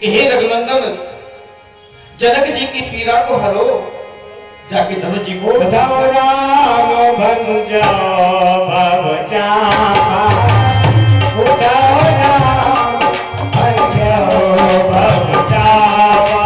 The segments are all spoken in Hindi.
कि हे रघुनंदन, जनक जी की पीड़ा को हरो, जाके धनुष जी को राम भंजो भव चापा, राम भंजो भव चापा,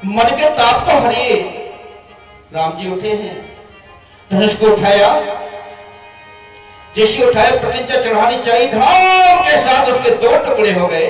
मन के ताप को हरिए। राम जी उठे हैं, धनुष को उठाया, जैसे उठाया प्रतिज्ञा चढ़ानी चाहिए, धड़ाम के साथ उसके दो टुकड़े हो गए।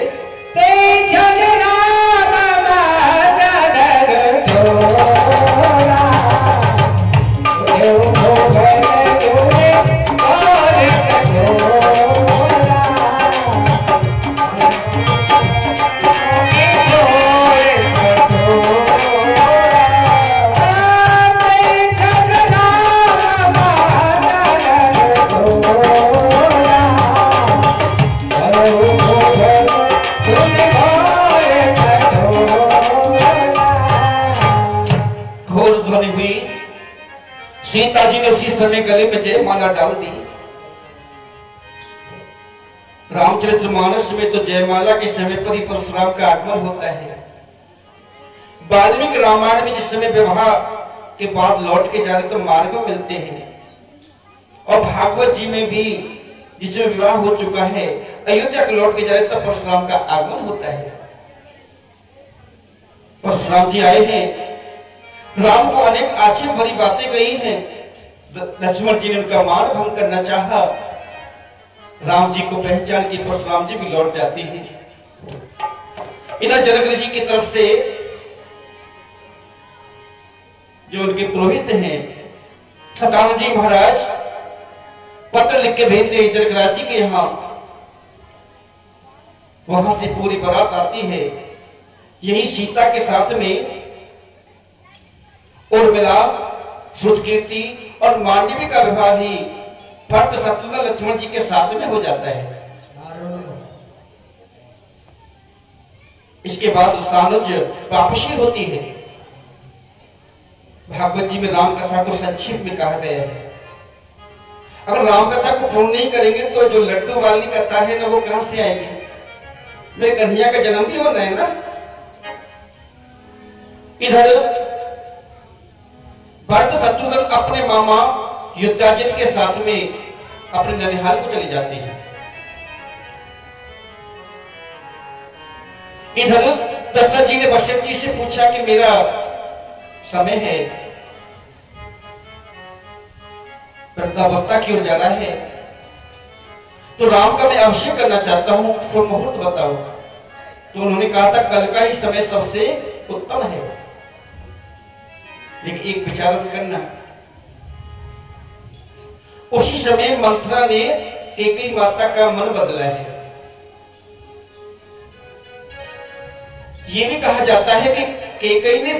सीता जी ने उसी समय गले में जयमाला डाल दी। रामचरितमानस में तो जयमाला के समय पर ही परशुराम का आगमन होता है। वाल्मीकि रामायण में जिस समय विवाह के बाद लौट के जा रहे तो मार्ग मिलते हैं, और भागवत जी में भी जिसमें विवाह हो चुका है, अयोध्या के लौट के जा रहे तब परशुराम का आगमन होता है। परशुराम जी आए हैं, राम को अनेक आक्षेप भरी बातें कही हैं। लक्ष्मण जी ने उनका मान भंग करना चाहा, राम जी को पहचान की परशुराम जी भी लौट जाते हैं। इधर जनक जी की तरफ से जो उनके पुरोहित हैं सतावन जी महाराज पत्र लिख के भेजते हैं जनकराज जी के यहां, वहां से पूरी बारात आती है। यही सीता के साथ में उर्मिला, श्रुतकीर्ति और मांडवी का विवाह ही भरत शत्रुघ्न लक्ष्मण जी के साथ में हो जाता है। इसके बाद सानुज वापसी होती है। भागवत जी में राम कथा को संक्षिप्त में कहा गया है। अगर राम कथा को पूर्ण नहीं करेंगे तो जो लड्डू वाली कथा है ना, वो कहां से आएगी? मेरे कन्हैया का जन्म भी होना है ना। इधर भरत शत्रुघ्न अपने मामा युद्धाजित के साथ में अपने ननिहाल को चले जाते हैं। इधर दशरथ जी ने वशिष्ठ जी से पूछा कि मेरा समय है, वृद्धावस्था की ओर जा रहा है, तो राम का मैं अभिषेक करना चाहता हूं, शुभ मुहूर्त बताओ। तो उन्होंने कहा था कल का ही समय सबसे उत्तम है, लेकिन एक विचार करना। उसी समय मंथरा ने कैकेयी माता का मन बदला है। ये भी कहा जाता है कि कैकेयी ने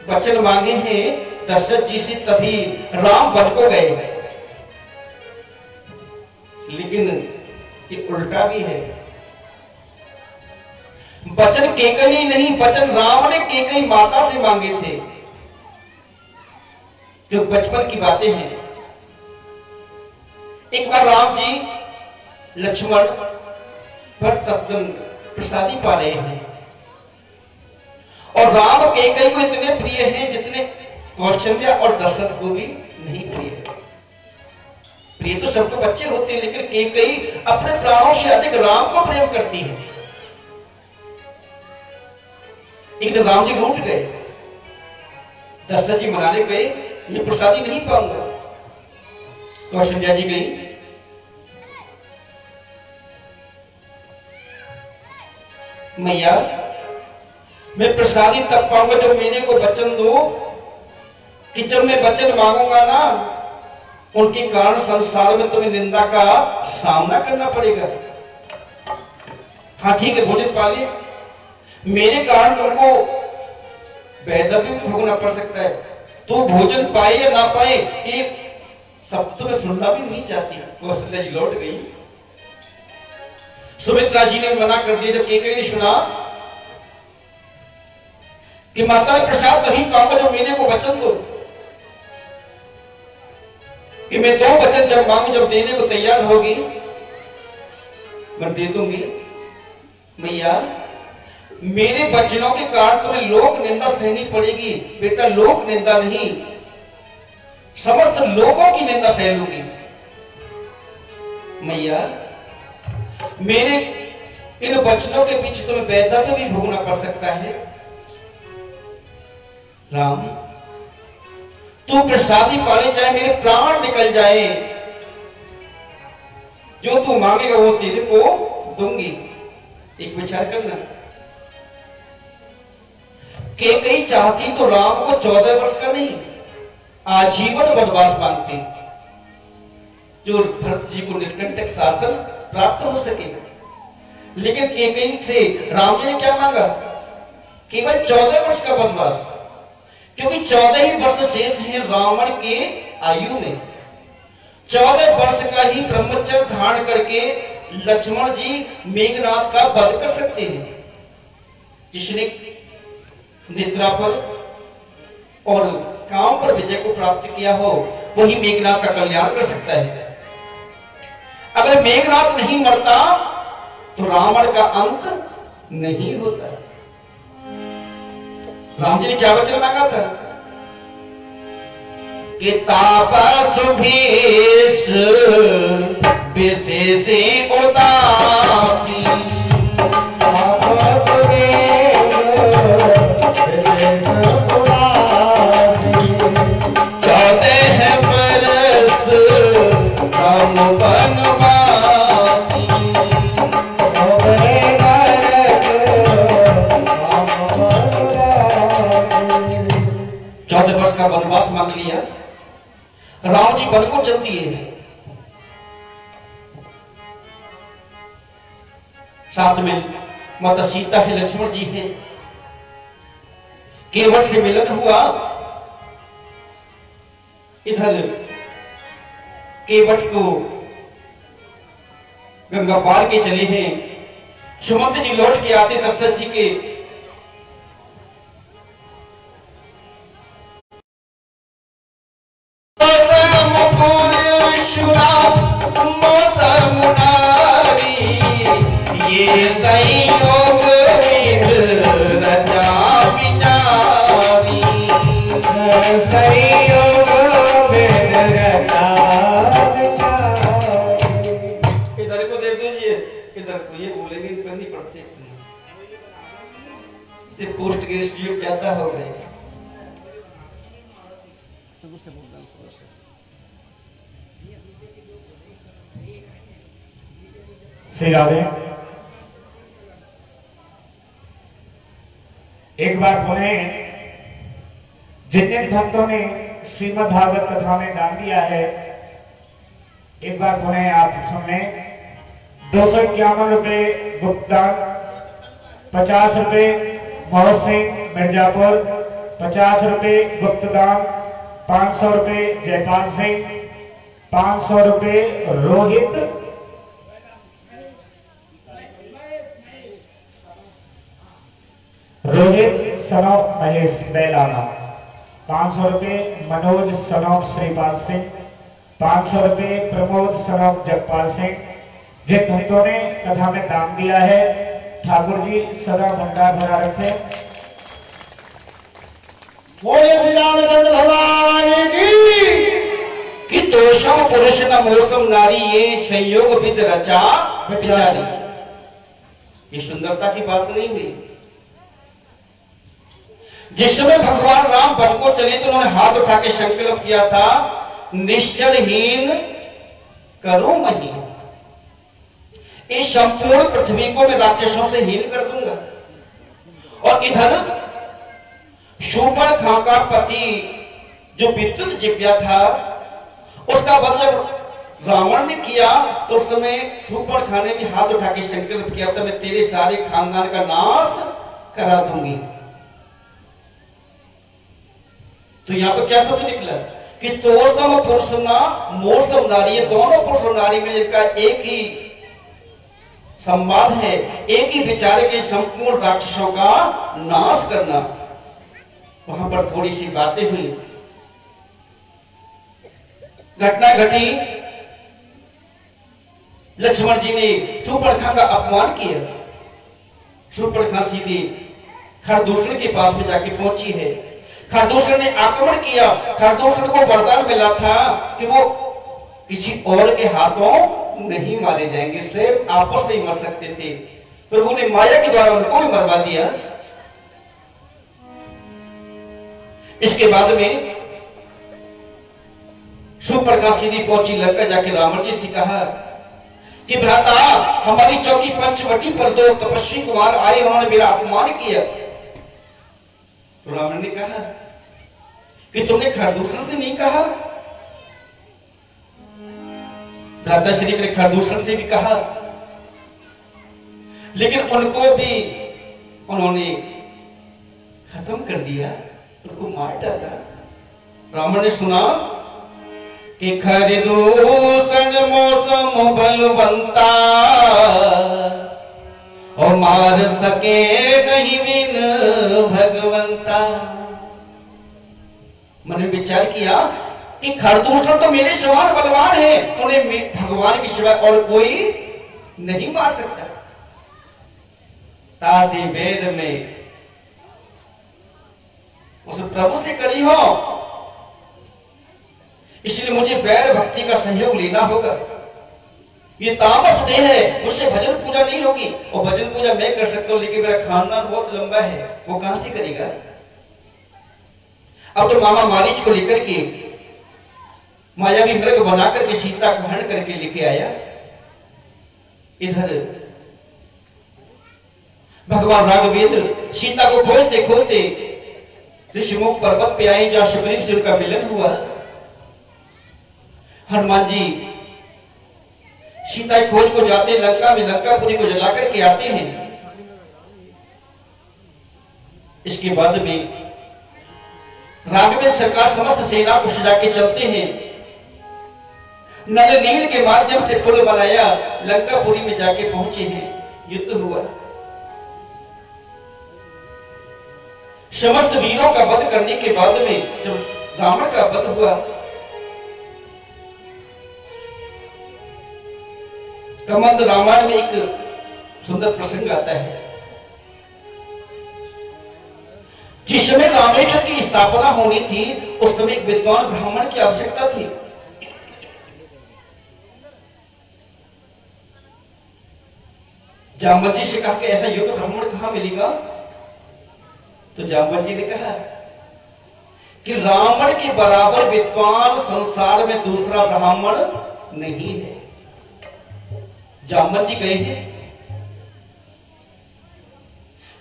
वचन मांगे हैं दशरथ जी से, तभी राम वन को गए। लेकिन ये उल्टा भी है। वचन कैकेयी नहीं, वचन राम ने कैकेयी माता से मांगे थे। जो बचपन की बातें हैं, एक बार राम जी लक्ष्मण भरत शत्रुघ्न प्रसादी पा रहे हैं, और राम कैकेयी को इतने प्रिय हैं जितने कौशल्या और दशरथ को भी नहीं प्रिय है। प्रिय तो सबको बच्चे होते हैं, लेकिन कैकेयी अपने प्राणों से अधिक राम को प्रेम करती है। एक दिन राम जी रूठ गए, दशरथ जी मनाने गए, मैं प्रसादी नहीं पाऊंगा। कौशल्या जी गई, मैया मैं प्रसादी तब पाऊंगा जब मेरे को वचन दो कि जब मैं वचन मांगूंगा ना, उनके कारण संसार में तुम्हें निंदा का सामना करना पड़ेगा। हाँ ठीक है, भोजन पा ले, मेरे कारण तुमको वैधव्य भी भोगना पड़ सकता है। तो भोजन पाए या ना पाए, एक सब तो मैं सुनना भी नहीं चाहती। कौशल्या जी लौट गई। सुमित्रा जी ने मना कर दिया। जब केकई ने सुना कि माता ने प्रसाद नहीं पाऊंगा, जो मेरे को वचन दो कि मैं 2 वचन जब मांगू, जब देने को तैयार होगी मैं दे दूंगी। मैया, मेरे वचनों के कारण तुम्हें लोक निंदा सहनी पड़ेगी। बेटा, लोक निंदा नहीं, समस्त लोगों की निंदा सह लूंगी। मैया, मेरे इन वचनों के पीछे तुम्हें वैधव्य भी भोगना पड़ सकता है। राम, तू प्रसादी पाले, चाहे मेरे प्राण निकल जाए, जो तू मांगेगा वो तेरे को दूंगी। एक विचार करना, केकई चाहती तो राम को 14 वर्ष का नहीं, आजीवन वनवास मांगती, जो भरत जी को निष्कंटक शासन प्राप्त हो सके। लेकिन केकई से राम जी ने क्या मांगा? केवल 14 वर्ष का वनवास, क्योंकि 14 ही वर्ष शेष हैं रावण के आयु में। 14 वर्ष का ही ब्रह्मचर्य धारण करके लक्ष्मण जी मेघनाथ का वध कर सकते हैं। जिसने निद्रा पर और काम पर विजय को प्राप्त किया हो, वही मेघनाथ का कल्याण कर सकता है। अगर मेघनाथ नहीं मरता तो रावण का अंत नहीं होता। राम जी ने क्या वचन मांगा था कि तापस भीष विशेष उदासी, तापस भीष विशेष उदासी, 14 बरस राम वनवासी, 14 वर्ष का वनवास मांग लिया। राम जी वन को चल दिए। साथ में माता सीता है, लक्ष्मण जी है। केवट से मिलन हुआ। इधर केवट को गंगा पार के चले हैं। सुमंत जी लौट के आते दशरथ जी के ये संयोग रचा विचारी, संयोग रचा विचारी। इधर को देख दीजिए, इधर को ये बोलेंगे करनी पड़ती से पोस्ट ग्रेजुएट ज्यादा हो गए। श्री राधे। एक बार पुनः जितने भक्तों ने श्रीमद् भागवत कथा में दान दिया है, एक बार पुनः आप सुने। 251 रुपए गुप्तान, 50 रुपए मोहन सिंह मिर्जापुर, 50 रुपए गुप्तदान, 500 रुपए जयपाल सिंह, 500 रुपए रोहित सनौफ महेश बैलाना, 500 रुपए मनोज सनौफ श्रीपाल सिंह, 500 रुपए प्रमोद सनौफ जगपाल सिंह। जिन भक्तों ने कथा में दान दिया है, ठाकुर जी सदा भंडार भरा रखे। बोले श्री रामचंद्र भगवान की तोषम पुरुष न मोसम नारी, ये संयोग विद रचा विचारी। ये सुंदरता की बात नहीं हुई। जिस समय भगवान राम वन को चले तो उन्होंने हाथ उठा के संकल्प किया था, निश्चलहीन करो मही, इस संपूर्ण पृथ्वी को मैं राक्षसों से हीन कर दूंगा। और इधर शूर्पणखा का पति जो विद्युत जिव्या था, उसका वध जब रावण ने किया तो उस समय शूर्पणखा ने भी हाथ उठा के संकल्प किया था, मैं तेरे सारे खानदान का नाश करा दूंगी। तो यहां पर क्या शब्द निकला कि तोसम पुरुष ना मोसम नारी, ये दोनों पुरुष और नारी में जिनका एक ही संवाद है, एक ही विचार के संपूर्ण राक्षसों का नाश करना। वहां पर थोड़ी सी बातें हुई, घटना घटी। लक्ष्मण जी ने शूर्पणखा का अपमान किया। शूर्पणखा सीधी खरदूषण के पास में जाके पहुंची है। खरदूषण ने आक्रमण किया। खरदूषण को वरदान मिला था कि वो किसी और के हाथों नहीं मारे जाएंगे, स्वयं आपस नहीं मर सकते थे। प्रभु ने माया के द्वारा उनको भी मरवा दिया। इसके बाद में शूर्पणखा सीधी पहुंची लंका, जाके रावण जी से कहा कि भ्राता, हमारी चौकी पंचवटी पर दो तपस्वी कुमार आए, उन्होंने मेरा अपमान किया। तो रावण ने कहा कि तुमने खरदूषण से नहीं कहा? भ्राता श्री ने खरदूषण से भी कहा, लेकिन उनको भी उन्होंने खत्म कर दिया, उनको मार डाला। रावण ने सुना कि खरदूषण मौसम बलवंता, और मार सके नहीं बिन भगवंता। मैंने विचार किया कि खरदूषण तो मेरे समान बलवान है, उन्हें भगवान की सिवा और कोई नहीं मार सकता। तासी वेद में उस प्रभु से करी हो, इसलिए मुझे वैर भक्ति का सहयोग लेना होगा। ये तामस देह है, मुझसे भजन पूजा नहीं होगी। और भजन पूजा मैं कर सकता हूं, लेकिन मेरा खानदान बहुत लंबा है, वो कहां से करेगा? अब तो मामा मारीच को लेकर के मायावी मृग बनाकर के सीता का हरण करके लेके आया। इधर भगवान राघवेंद्र सीता को खोजते खोजते ऋषिमुख पर्वत पे आए, जहां सुग्रीव से उनका मिलन हुआ। हनुमान जी सीता की खोज को जाते लंका में, लंकापुरी को जलाकर के आते हैं। इसके बाद में राघवेंद्र सरकार समस्त सेना को सजा के चलते हैं। नल नील के माध्यम से पुल बनाया, लंकापुरी में जाके पहुंचे हैं। युद्ध हुआ, समस्त वीरों का वध करने के बाद में जब रावण का वध हुआ, कमंद रामायण में एक सुंदर प्रसंग आता है। जिस समय रामेश्वर की स्थापना होनी थी, उस समय एक विद्वान ब्राह्मण की आवश्यकता थी। जाम्बवत जी से कहा कि ऐसा योग्य ब्राह्मण कहां मिलेगा? तो जाम्बवत जी ने कहा कि रावण के बराबर विद्वान संसार में दूसरा ब्राह्मण नहीं है। जाम्बवत जी गए थे।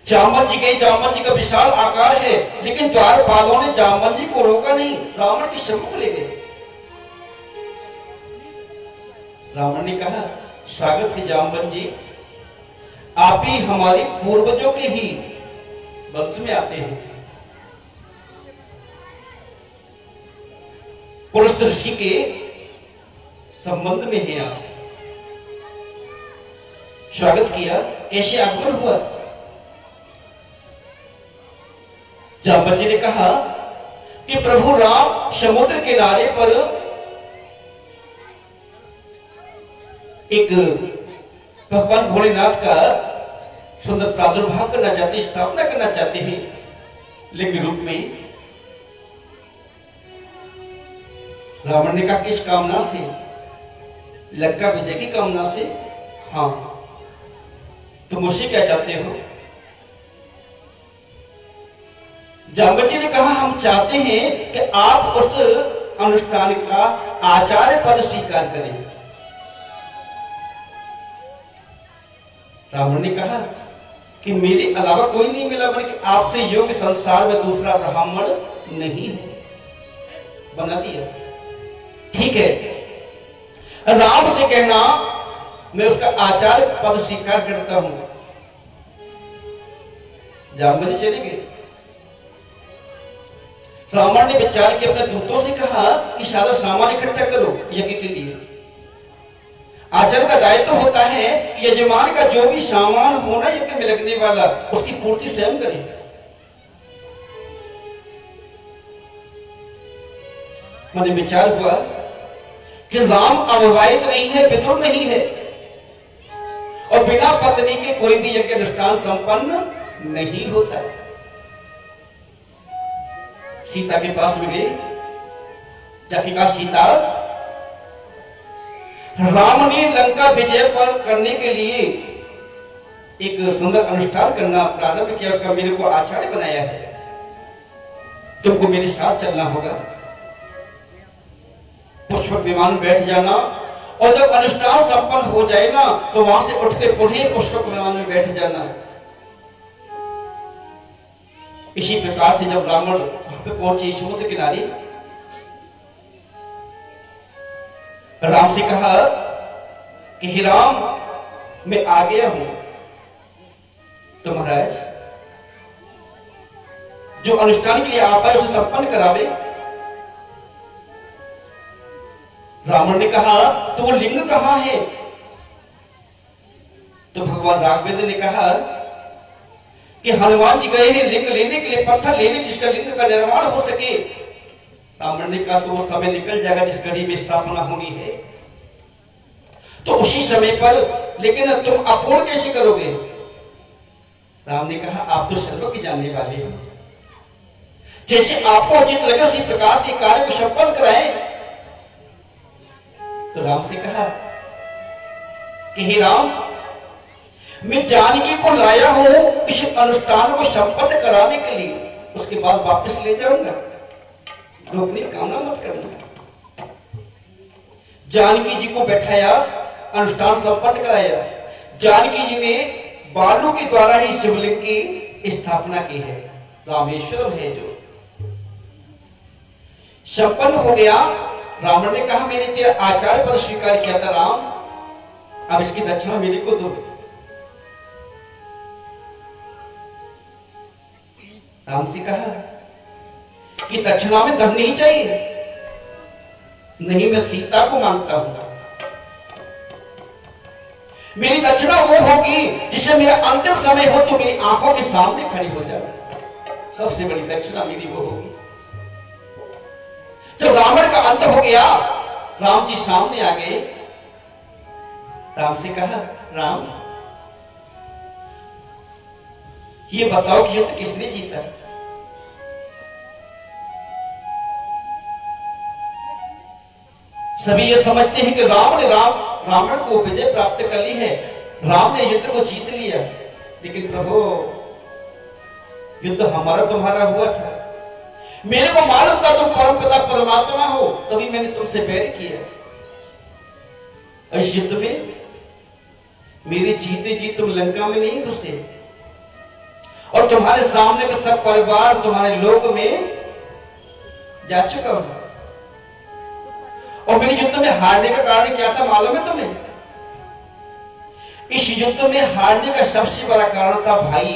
जाम्बवत जी गए, जाम्बवत जी का विशाल आकार है, लेकिन द्वारपालों ने जाम्बवत जी को रोका नहीं, रावण के सम्मुख ले गए। रावण ने कहा, स्वागत है जाम्बवत जी, आप ही हमारे पूर्वजों के ही वंश में आते हैं। पुलस्त ऋषि के संबंध में हैं आप। स्वागत किया, कैसे आगमन हुआ? जाम्बवत जी ने कहा कि प्रभु राम समुद्र किनारे पर एक भगवान भोलेनाथ का सुंदर प्रादुर्भाव करना चाहते, स्थापना करना चाहते हैं लिंग रूप में। रावण ने कहा, किस कामना से? लंका विजय की कामना से। हाँ, तो मुझसे क्या चाहते हो? जाम्बवत जी ने कहा, हम चाहते हैं कि आप उस अनुष्ठान का आचार्य पद स्वीकार करें। रावण ने कहा कि मेरे अलावा कोई नहीं मिला, बल्कि आपसे योग्य संसार में दूसरा ब्राह्मण नहीं है। बना दिया, ठीक है। राम से कहना मैं उसका आचार्य पद स्वीकार करता हूं। जाम्बवत जी चले गए। रावण ने विचार के अपने दूतों से कहा कि सारा सामान इकट्ठा करो यज्ञ के लिए। आचार्य का दायित्व होता है कि यजमान का जो भी सामान होना यज्ञ में लगने वाला उसकी पूर्ति स्वयं करे। मुझे विचार हुआ कि राम अविवाहित नहीं है, विधुर नहीं है, और बिना पत्नी के कोई भी यज्ञ अनुष्ठान संपन्न नहीं होता। सीता के पास में गए, जाके कहा सीता, राम ने लंका विजय पर करने के लिए एक सुंदर अनुष्ठान करना प्रारंभ किया, उसका मेरे को आचार्य बनाया है, तुमको मेरे साथ चलना होगा। पुष्पक विमान में बैठ जाना, और जब अनुष्ठान संपन्न हो जाए ना तो वहां से उठ के पुनः पुष्पक विमान में बैठ जाना। इसी प्रकार से जब रावण वहां पे पहुंचे समुद्र किनारे, राम से कहा कि हे राम, मैं आ गया हूं, तो महाराज जो अनुष्ठान के लिए आप आए उसे संपन्न करावे। रावण ने कहा तो वो लिंग कहां है? तो भगवान राघवेंद्र ने कहा कि हनुमान जी गए हैं लिंग लेने के लिए, पत्थर लेने जिसका लिंग का निर्माण हो सके। रावण ने कहा तो वो समय निकल जाएगा जिस घड़ी में स्थापना होनी है, तो उसी समय पर, लेकिन तुम अपूर्ण कैसे करोगे? राम ने कहा आप तो सर्व की जानने वाले हो, जैसे आपको उचित लगे उसी प्रकार से कार्य को संपन्न कराएं। तो राम से कहा कि हे राम, मैं जानकी को लाया हूं इस अनुष्ठान को संपन्न कराने के लिए, उसके बाद वापस ले जाऊंगा, तो अपनी कामना मत करना। जानकी जी को बैठाया, अनुष्ठान संपन्न कराया। जानकी जी ने बालों के द्वारा ही शिवलिंग की स्थापना की है, रामेश्वरम है जो संपन्न हो गया। रावण ने कहा मैंने तेरा आचार्य पद स्वीकार किया था राम, अब इसकी दक्षिणा मेरे को दो। राम से कहा कि दक्षिणा में धन नहीं चाहिए, नहीं मैं सीता को मांगता हूं। मेरी दक्षिणा वो होगी जिससे मेरा अंतिम समय हो तो मेरी आंखों के सामने खड़ी हो जाए, सबसे बड़ी दक्षिणा मेरी वो होगी। जब रावण का अंत हो गया, राम जी सामने आ गए। राम से कहा राम, ये बताओ कि युद्ध किसने जीता? सभी ये समझते हैं कि रावण को विजय प्राप्त कर ली है, राम ने युद्ध को जीत लिया, लेकिन प्रभु युद्ध हमारा तुम्हारा हुआ था। मेरे को मालूम था तुम परमपिता परमात्मा हो, तभी मैंने तुमसे बैर किया। इस युद्ध में मेरे जीते जी तुम लंका में नहीं घुसे, और तुम्हारे सामने में सब परिवार तुम्हारे लोक में जा चुका हूं। और मेरे युद्ध में हारने का कारण क्या था मालूम है तुम्हें? इस युद्ध में हारने का सबसे बड़ा कारण था भाई।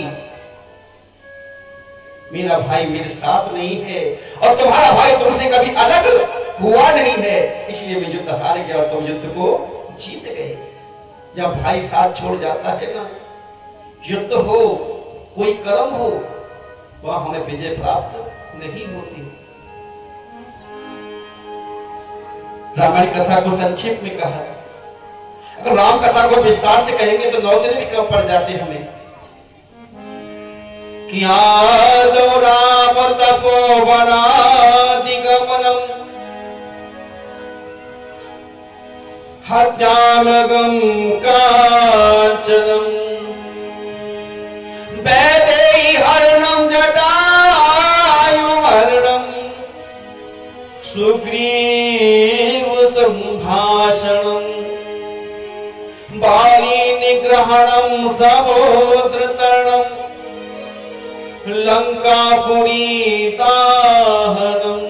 मेरा भाई मेरे साथ नहीं है, और तुम्हारा भाई तुमसे कभी अलग हुआ नहीं है, इसलिए मैं युद्ध हार गया और तुम युद्ध को जीत गए। जब भाई साथ छोड़ जाता है ना, युद्ध हो कोई कर्म हो, वहां हमें विजय प्राप्त नहीं होती। रामायण कथा को संक्षेप में कहा, अगर राम कथा को विस्तार से कहेंगे तो 9 दिन भी कम पड़ जाते हमें। कि आदो राम तपोवनादिगमनम हत्यानगम कांचनम वैदेही हरणम जटायुमरणम सुग्रीव संभाषणम बाली निग्रहणम समुद्रतरणम लंकापुरी दाहनम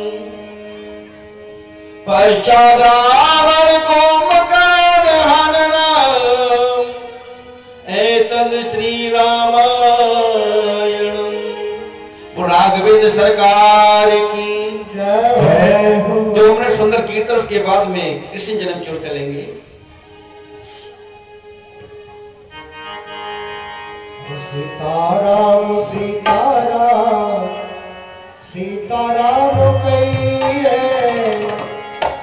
पश्चादावर कुंभकर्ण हननम एतद श्री रामायणम। राघवेंद्र सरकार की के बाद में कृष्ण जन्म की ओर चलेंगे। सीताराम सीताराम सीताराम कहिए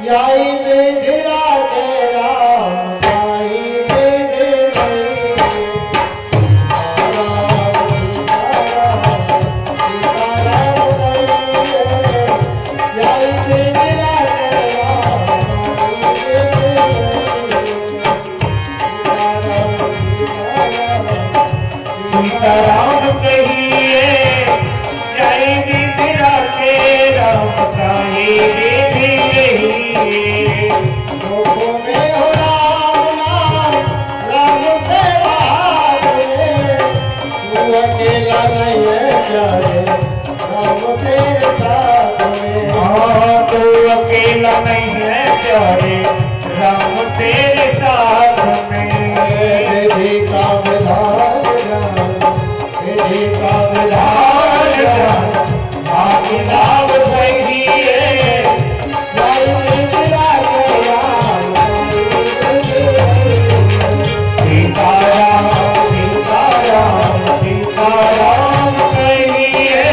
याई विधिरा के राम याई विधि सीताराम कहिए याई विधिरा के राम सीताराम कहिए जय विधिरा के राम लोगों में हो राम नाम राम के बहादुर तू अकेला नहीं है प्यारे राम तेरे साथ में तू अकेला नहीं है प्यारे राम तेरे साथ में विधि का विधान विधि का विधान भाग्य लाभ सही है सीताराम सीताराम सीताराम कहिए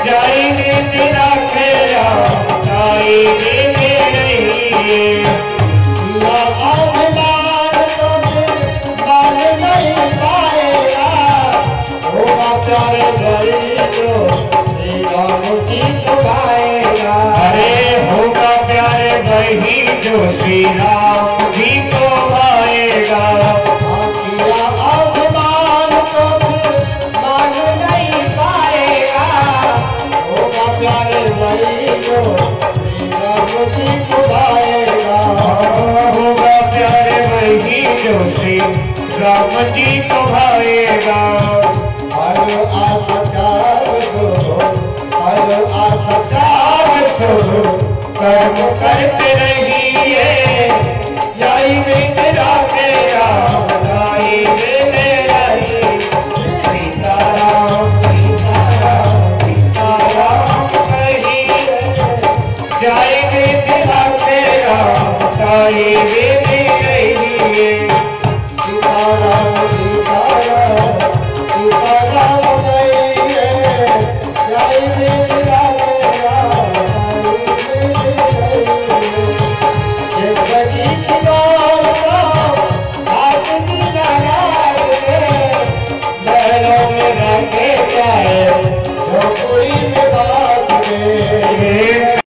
जय विधिरा के राम जय विधि प्यारे भाई जो श्री राम जी को गाएगा अरे होगा प्यारे वही जो श्री राम जी को गाएगा किया अभिमान को मान नहीं पाएगा होगा प्यारे भाई जो श्री राम जी को गाएगा होगा प्यारे वही जो श्री राम जी को गाएगा कर्म करते रहिए याई विधिरा के राम जाई रहिए सीताराम सीताराम सीताराम कहिए जाई विधिरा के राम जाई विधि